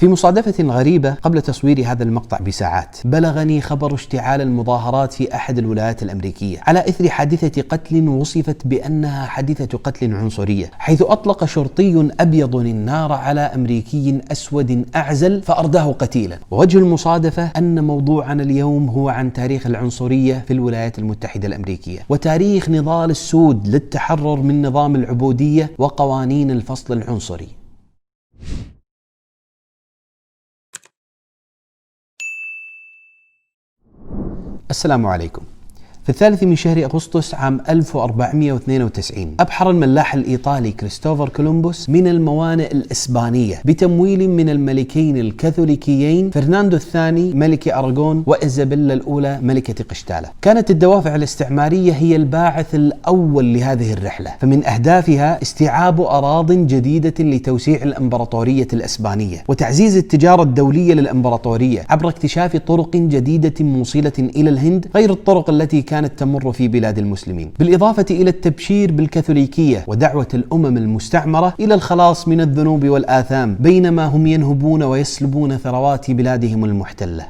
في مصادفة غريبة قبل تصوير هذا المقطع بساعات بلغني خبر اشتعال المظاهرات في أحد الولايات الأمريكية على إثر حادثة قتل وصفت بأنها حادثة قتل عنصرية، حيث أطلق شرطي أبيض النار على أمريكي أسود أعزل فأرداه قتيلا. ووجه المصادفة أن موضوعنا اليوم هو عن تاريخ العنصرية في الولايات المتحدة الأمريكية وتاريخ نضال السود للتحرر من نظام العبودية وقوانين الفصل العنصري. السلام عليكم. في الثالث من شهر أغسطس عام 1492 أبحر الملاح الإيطالي كريستوفر كولومبوس من الموانئ الإسبانية بتمويل من الملكين الكاثوليكيين فرناندو الثاني ملك أراغون وإيزابيلا الأولى ملكة قشتالة. كانت الدوافع الاستعمارية هي الباعث الأول لهذه الرحلة، فمن أهدافها استيعاب أراضٍ جديدة لتوسيع الإمبراطورية الإسبانية وتعزيز التجارة الدولية للإمبراطورية عبر اكتشاف طرق جديدة موصلة إلى الهند غير الطرق التي كانت تمر في بلاد المسلمين، بالإضافة إلى التبشير بالكاثوليكية ودعوة الأمم المستعمرة إلى الخلاص من الذنوب والآثام بينما هم ينهبون ويسلبون ثروات بلادهم المحتلة.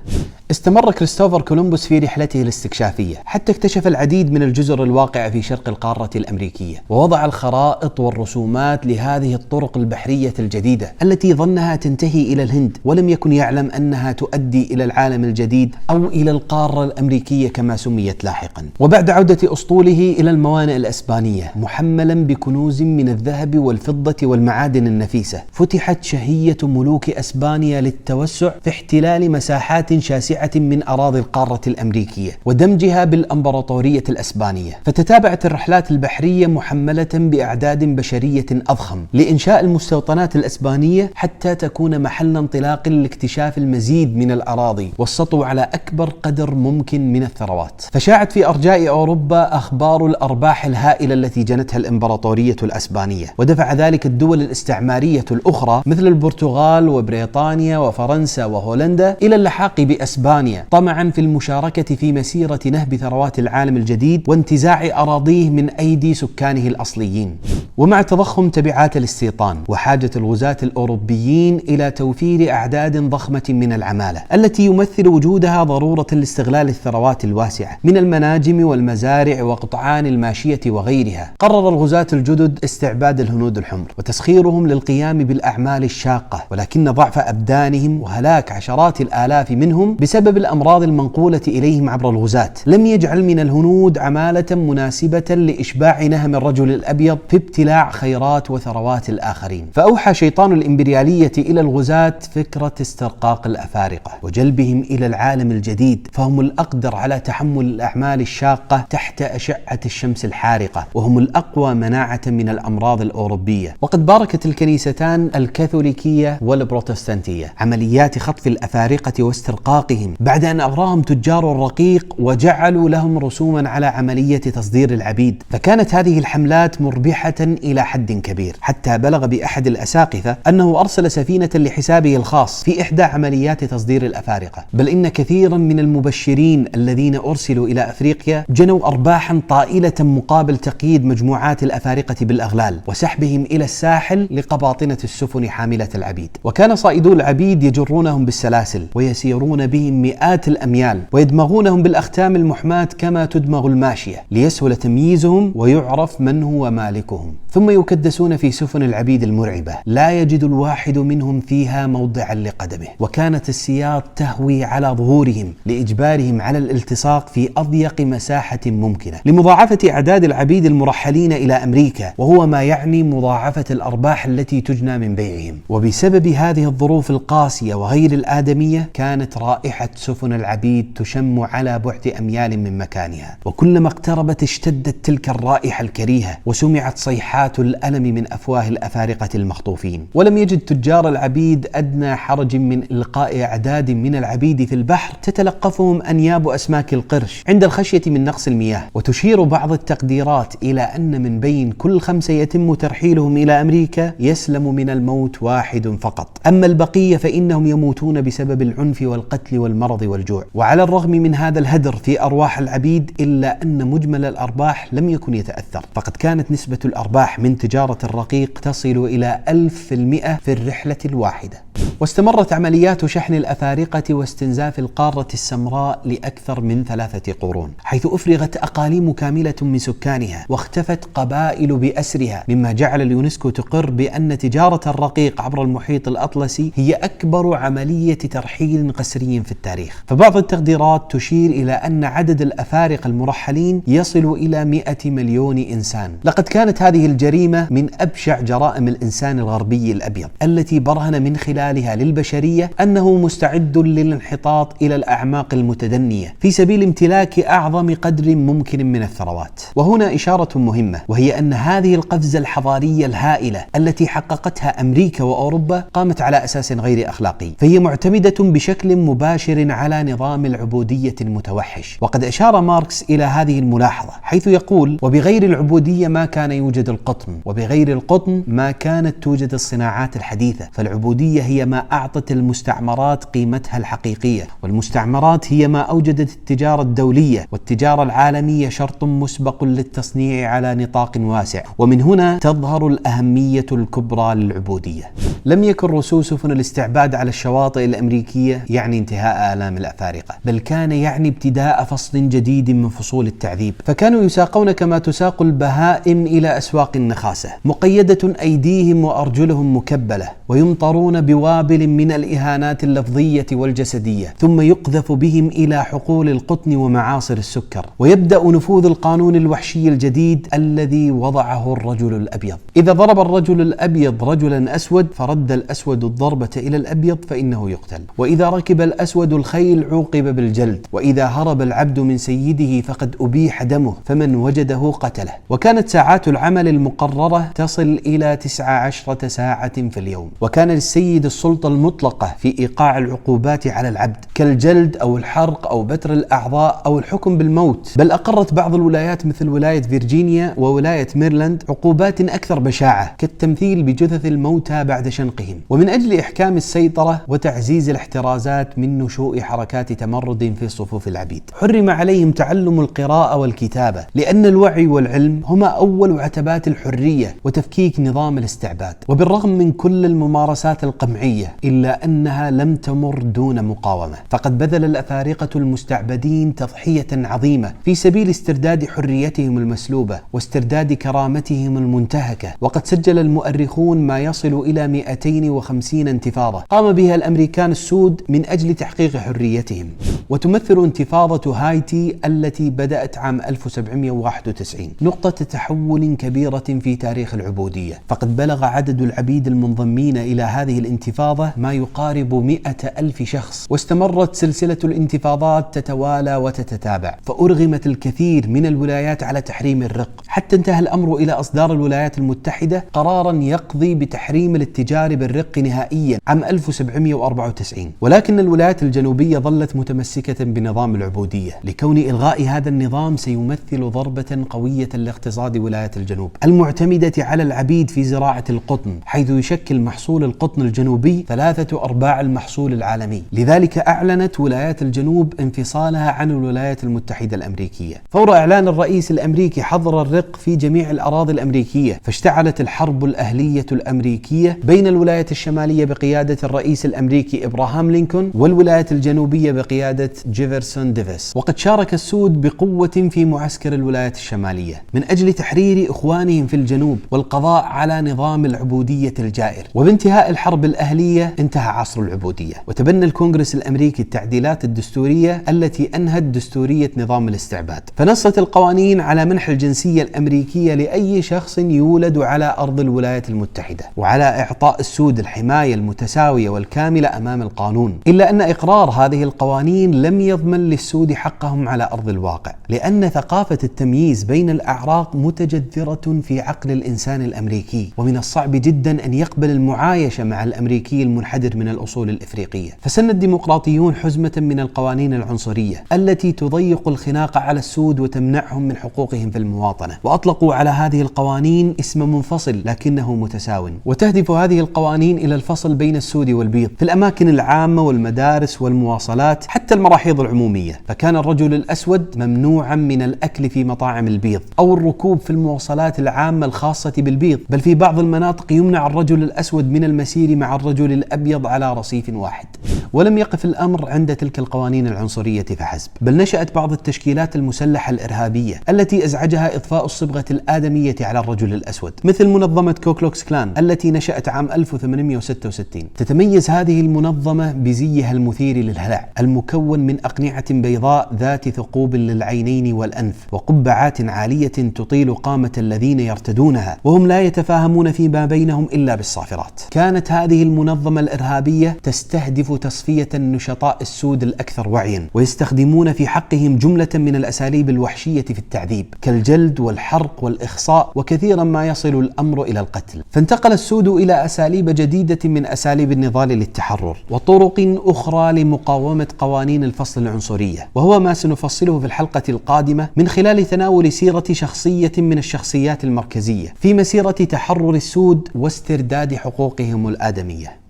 استمر كريستوفر كولومبوس في رحلته الاستكشافية حتى اكتشف العديد من الجزر الواقعة في شرق القارة الأمريكية، ووضع الخرائط والرسومات لهذه الطرق البحرية الجديدة التي ظنها تنتهي إلى الهند، ولم يكن يعلم أنها تؤدي إلى العالم الجديد أو إلى القارة الأمريكية كما سميت لاحقا. وبعد عودة أسطوله إلى الموانئ الإسبانية محملا بكنوز من الذهب والفضة والمعادن النفيسة، فتحت شهية ملوك أسبانيا للتوسع في احتلال مساحات شاسعة من أراضي القارة الأمريكية ودمجها بالإمبراطورية الأسبانية. فتتابعت الرحلات البحرية محملة بأعداد بشرية أضخم لإنشاء المستوطنات الأسبانية حتى تكون محل انطلاق لاكتشاف المزيد من الأراضي والسطو على أكبر قدر ممكن من الثروات. فشاعت في أرجاء أوروبا أخبار الأرباح الهائلة التي جنتها الإمبراطورية الأسبانية، ودفع ذلك الدول الاستعمارية الأخرى مثل البرتغال وبريطانيا وفرنسا وهولندا إلى اللحاق بأسبانيا طمعا في المشاركة في مسيرة نهب ثروات العالم الجديد وانتزاع أراضيه من أيدي سكانه الأصليين. ومع تضخم تبعات الاستيطان وحاجة الغزاة الأوروبيين إلى توفير أعداد ضخمة من العمالة التي يمثل وجودها ضرورة لاستغلال الثروات الواسعة من المناجم والمزارع وقطعان الماشية وغيرها، قرر الغزاة الجدد استعباد الهنود الحمر وتسخيرهم للقيام بالأعمال الشاقة، ولكن ضعف أبدانهم وهلاك عشرات الآلاف منهم بسبب الأمراض المنقولة إليهم عبر الغزاة لم يجعل من الهنود عمالة مناسبة لإشباع نهم الرجل الأبيض في ابتلاع خيرات وثروات الآخرين. فأوحى شيطان الإمبريالية إلى الغزاة فكرة استرقاق الأفارقة وجلبهم إلى العالم الجديد، فهم الأقدر على تحمل الأعمال الشاقة تحت أشعة الشمس الحارقة، وهم الأقوى مناعة من الأمراض الأوروبية. وقد باركت الكنيستان الكاثوليكية والبروتستانتية عمليات خطف الأفارقة واسترقاقهم بعد أن أغراهم تجار الرقيق وجعلوا لهم رسوما على عملية تصدير العبيد. فكانت هذه الحملات مربحة إلى حد كبير، حتى بلغ بأحد الأساقفة أنه أرسل سفينة لحسابه الخاص في إحدى عمليات تصدير الأفارقة، بل إن كثيرا من المبشرين الذين أرسلوا إلى أفريقيا جنوا أرباحا طائلة مقابل تقييد مجموعات الأفارقة بالأغلال وسحبهم إلى الساحل لقباطنة السفن حاملة العبيد. وكان صائدو العبيد يجرونهم بالسلاسل ويسيرون بهم مئات الأميال ويدمغونهم بالأختام المحماة كما تدمغ الماشية ليسهل تمييزهم ويعرف من هو مالكهم، ثم يكدسون في سفن العبيد المرعبة لا يجد الواحد منهم فيها موضعا لقدمه، وكانت السياط تهوي على ظهورهم لإجبارهم على الالتصاق في أضيق مساحة ممكنة لمضاعفة أعداد العبيد المرحلين إلى أمريكا، وهو ما يعني مضاعفة الأرباح التي تجنى من بيعهم. وبسبب هذه الظروف القاسية وغير الآدمية كانت رائحة سفن العبيد تشم على بعد أميال من مكانها، وكلما اقتربت اشتدت تلك الرائحة الكريهة وسمعت صيحات الألم من أفواه الأفارقة المخطوفين. ولم يجد تجار العبيد أدنى حرج من إلقاء أعداد من العبيد في البحر تتلقفهم أنياب أسماك القرش عند الخشية من نقص المياه. وتشير بعض التقديرات إلى أن من بين كل 5 يتم ترحيلهم إلى أمريكا يسلم من الموت 1 فقط، أما البقية فإنهم يموتون بسبب العنف والقتل والمرض والجوع. وعلى الرغم من هذا الهدر في أرواح العبيد إلا أن مجمل الأرباح لم يكن يتأثر، فقد كانت نسبة الأرباح من تجارة الرقيق تصل إلى 1000% في الرحلة الواحدة. واستمرت عمليات شحن الأفارقة واستنزاف القارة السمراء لأكثر من 3 قرون، حيث أفرغت أقاليم كاملة من سكانها واختفت قبائل بأسرها، مما جعل اليونسكو تقر بأن تجارة الرقيق عبر المحيط الأطلسي هي أكبر عملية ترحيل قسري في التاريخ. فبعض التقديرات تشير إلى أن عدد الأفارقة المرحلين يصل إلى 100 مليون إنسان. لقد كانت هذه الجريمة من أبشع جرائم الإنسان الغربي الأبيض التي برهن من خلالها للبشرية أنه مستعد للانحطاط إلى الأعماق المتدنية في سبيل امتلاك أعظم قدر ممكن من الثروات. وهنا إشارة مهمة، وهي أن هذه القفزة الحضارية الهائلة التي حققتها أمريكا وأوروبا قامت على أساس غير أخلاقي، فهي معتمدة بشكل مباشر على نظام العبودية المتوحش. وقد أشار ماركس إلى هذه الملاحظة حيث يقول: وبغير العبودية ما كان يوجد القطن، وبغير القطن ما كانت توجد الصناعات الحديثة، فالعبودية هي ما أعطت المستعمرات قيمتها الحقيقية، والمستعمرات هي ما أوجدت التجارة الدولية، والتجارة العالمية شرط مسبق للتصنيع على نطاق واسع. ومن هنا تظهر الأهمية الكبرى للعبودية. لم يكن رسو سفن الاستعباد على الشواطئ الأمريكية يعني انتهاء آلام الأفارقة، بل كان يعني ابتداء فصل جديد من فصول التعذيب. فكانوا يساقون كما تساق البهائم إلى أسواق النخاسة، مقيدة أيديهم وأرجلهم مكبلة، ويمطرون بوابل من الإهانات اللفظية والجسدية، ثم يقذف بهم إلى حقول القطن ومعاصر السكر، ويبدأ نفوذ القانون الوحشي الجديد الذي وضعه الرجل الأبيض. إذا ضرب الرجل الأبيض رجلا أسود فرد الأسود الضربة إلى الأبيض فإنه يقتل، وإذا ركب الأسود الخيل عوقب بالجلد، وإذا هرب العبد من سيده فقد أبيح دمه، فمن وجده قتله. وكانت ساعات العمل المقررة تصل إلى 19 ساعة في اليوم، وكان للسيد السلطة المطلقة في إيقاع العقوبات على العبد كالجلد أو الحرق أو بتر الأعضاء أو الحكم بالموت. بل أقرت بعض الولايات مثل ولاية فيرجينيا وولاية ميرلاند عقوبات أكثر بشاعة كالتمثيل بجثث الموتى بعد شنقهم. ومن أجل إحكام السيطرة وتعزيز الاحترازات من نشوء حركات تمرد في صفوف العبيد، حرم عليهم تعلم القراءة والكتابة، لأن الوعي والعلم هما أول عتبات الحرية وتفكيك نظام الاستعباد. وبالرغم من كل الممارسات القمعية إلا أنها لم تمر دون مقاومة، فقد بذل الأفارقة المستعبدين تضحية عظيمة في سبيل استرداد حريتهم المسلوبة واسترداد كرامتهم المنتهكة. وقد سجل المؤرخون ما يصل إلى 250 انتفاضة قام بها الأمريكان السود من أجل تحقيق حريتهم. وتمثل انتفاضة هايتي التي بدأت عام 1791 نقطة تحول كبيرة في تاريخ العبودية، فقد بلغ عدد العبيد المنضمين إلى هذه الانتفاضة ما يقارب 100,000 شخص، واستمرت سلسلة الانتفاضات تتوالى وتتتابع، فأرغمت الكثير من الولايات على تحريم الرق، حتى انتهى الأمر إلى إصدار الولايات المتحدة قرارا يقضي بتحريم الاتجار بالرق نهائيا عام 1794. ولكن الولايات الجنوبية ظلت متمسكة بنظام العبودية، لكون إلغاء هذا النظام سيمثل ضربة قوية لاقتصاد ولايات الجنوب المعتمدة على العبيد في زراعة القطن، حيث يشكل محصول القطن الجنوبي 3/4 المحصول العالمي. لذلك أعلنت ولايات الجنوب انفصالها عن الولايات المتحدة الأمريكية فور إعلان الرئيس الأمريكي حظر الرق في جميع الأراضي الأمريكية. فاشتعلت الحرب الأهلية الأمريكية بين الولايات الشمالية بقيادة الرئيس الأمريكي إبراهام لينكولن والولايات الجنوبية بقيادة جيفرسون ديفيس. وقد شارك السود بقوة في معسكر الولايات الشمالية من أجل تحرير إخوانهم في الجنوب والقضاء على نظام العبودية الجائر. وبانتهاء الحرب الأهلية انتهى عصر العبودية، وتبنى الكونغرس الأمريكي التعديلات الدستورية التي أنهت دستورية نظام الاستعباد، فنصت القوانين على منح الجنسية الأمريكية لأي شخص يولد على أرض الولايات المتحدة، وعلى إعطاء السود الحماية المتساوية والكاملة أمام القانون. إلا أن إقرار هذه القوانين لم يضمن للسود حقهم على أرض الواقع، لأن ثقافة التمييز بين الأعراق متجذرة في عقل الإنسان الأمريكي، ومن الصعب جدا أن يقبل المعايشة مع الأمريكي المنحدر من الأصول الإفريقية. فسن الديمقراطيون حزمة من القوانين العنصرية التي تضيق الخناق على السود وتمنعهم من حقوقهم في المواطنة، وأطلقوا على هذه القوانين اسم منفصل لكنه متساو. وتهدف هذه القوانين إلى الفصل بين السود والبيض في الأماكن العامة والمدارس الميكروباص والمواصلات حتى المراحيض العمومية، فكان الرجل الأسود ممنوعا من الأكل في مطاعم البيض أو الركوب في المواصلات العامة الخاصة بالبيض، بل في بعض المناطق يمنع الرجل الأسود من المسير مع الرجل الأبيض على رصيف واحد. ولم يقف الأمر عند تلك القوانين العنصرية فحسب، بل نشأت بعض التشكيلات المسلحة الإرهابية التي أزعجها إضفاء الصبغة الآدمية على الرجل الأسود، مثل منظمة كوكلوكس كلان التي نشأت عام 1866. تتميز هذه المنظمة بزيها المثير للهلع المكون من أقنعة بيضاء ذات ثقوب للعينين والأنف وقبعات عالية تطيل قامة الذين يرتدونها، وهم لا يتفاهمون فيما بينهم إلا بالصافرات. كانت هذه المنظمة الإرهابية تستهدف تصفية النشطاء السود الأكثر وعيا، ويستخدمون في حقهم جملة من الأساليب الوحشية في التعذيب كالجلد والحرق والإخصاء، وكثيرا ما يصل الأمر إلى القتل. فانتقل السود إلى أساليب جديدة من أساليب النضال للتحرر وطرق أخرى لمقاومة قوانين الفصل العنصرية، وهو ما سنفصله في الحلقة القادمة من خلال تناول سيرة شخصية من الشخصيات المركزية في مسيرة تحرر السود واسترداد حقوقهم الآدمية.